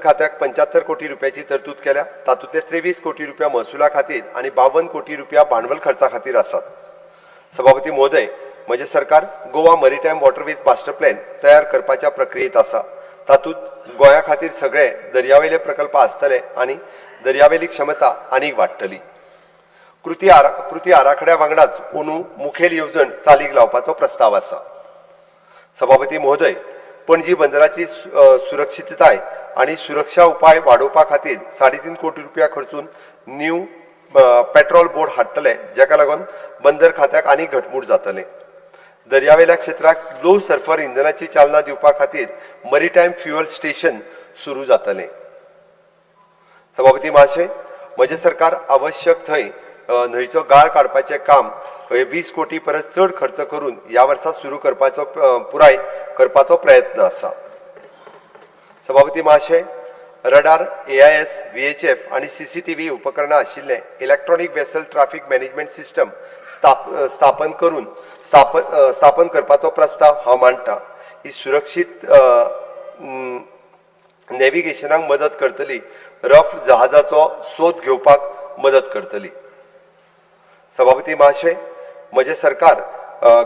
खात्याक 75 कोटी रुपयाची तरतूद केल्या। तातूंतले 23 कोटी रुपया महसुला खातीर आणि 52 कोटी रुपया भांडवल खर्चा खातीर आसात। सभापती महोदय, म्हजे सरकार गोवा मरीटायम वॉटरवेज मास्टर प्लॅन तयार करपाच्या प्रक्रियेत आसा। तातूंत गोंया खातीर सगळे दर्यावेले प्रकल्प आसतले आणि दर्यावेली क्षमता आनीक वाडटली। कृती आराखड्या वांगडाच अंदू मुखेल येवजण चालीक लावपाचो प्रस्ताव आसा। सभापती महोदय, पणजी बंदराची सुरक्षितताय आणि सुरक्षा उपाय वाडोवपा खातीर 3.5 कोटी रुपया खर्चून न्यू पेट्रोल बोट हाडटले, जेका लागून बंदर खात्याक आनीक घटमूट जातले। दर्यावेल्या क्षेत्राक लो सल्फर इंधनाची चालना दिवपा खातीर मरीटायम फ्युअल स्टेशन सुरू जातले। सभापती महाशय, म्हजे सरकार आवश्यक थंय न्हंयचो गाळ काडपाचें काम 20 कोटी परस चड खर्च करून ह्या वर्सा सुरू करपाचो पुराय करपाचो प्रयत्न आसा। सभापती महाशय, रडार, AIS, VHF आणि CCTV उपकरणां आशिल्ले electronic vessel traffic management system स्थापन करपाचो प्रस्ताव हांव मांडटां। ही सुरक्षीत नॅव्हिगेशनाक मदत करतली, रफ जहाजाचो सोद घेवपाक मदत करतली। सभापती महाशय, म्हजे सरकार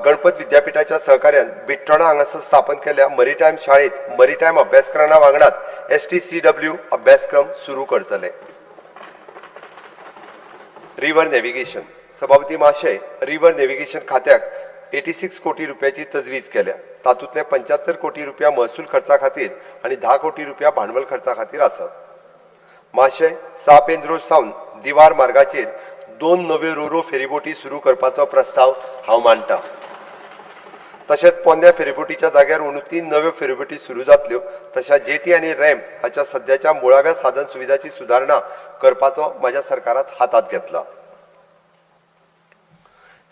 गणपत विद्यापीठाच्या सहकार्यान बिट्टोणा हांगासर स्थापन केल्ल्या मरीटायम शाळेत मरीटायम अभ्यासक्रमां वांगडात STCW अभ्यासक्रम सुरू करतले। River navigation. सभापती महाशय, रिव्हर नॅव्हिगेशन खात्याक 86 कोटी रुपयाची तजवीज केल्या। तातूंतले 75 कोटी रुपया महसूल खर्चा खातीर आणि 10 कोटी रुपया भांडवल खर्चा खातीर आसात। महाशय, 6 पेंद्रोज सावन दिवार मार्गाचेर 2 नव्यो रोरो फेरीबोटी सुरू करपाचो प्रस्ताव हांव मांडटां। तशेंच पोन्न्या फेरीबोटीच्या जाग्यार अंदू 3 नव्यो फेरीबोटी सुरू जातल्यो। तशेंच जेटी आनी रॅम्प हाच्या सद्याच्या मुळाव्या साधन सुविधाची सुदारणा करपाचो म्हाज्या सरकारात हातांत घेतला।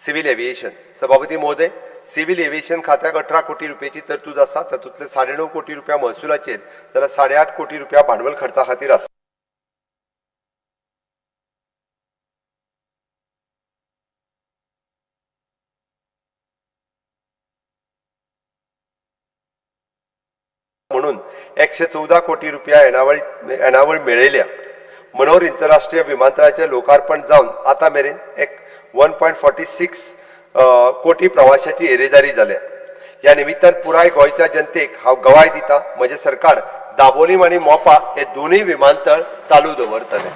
Civil aviation. सभापती महोदय, सिव्हिल एव्हिएशन खात्याक 18 कोटी रुपयाची तरतूद आसा। तातूंतले 9.5 कोटी रुपया महसुलाचेर जाल्यार 8.5 कोटी रुपया भांडवल खर्चा खातीर आसा। म्हणून 114 कोटी रुपया येणावळ मेळयल्या। मनोर आंतरराष्ट्रीय विमानतळाचे लोकार्पण जावन आतां मेरेन 1.46 कोटी प्रवाशांची येरादारी जाल्या। ह्या निमित्तान पुराय गोंयच्या जनतेक हांव गवाय दितां, म्हजें सरकार दाबोलीम आनी मोपा हे दोनूय विमानतळ चालू दवरतलें।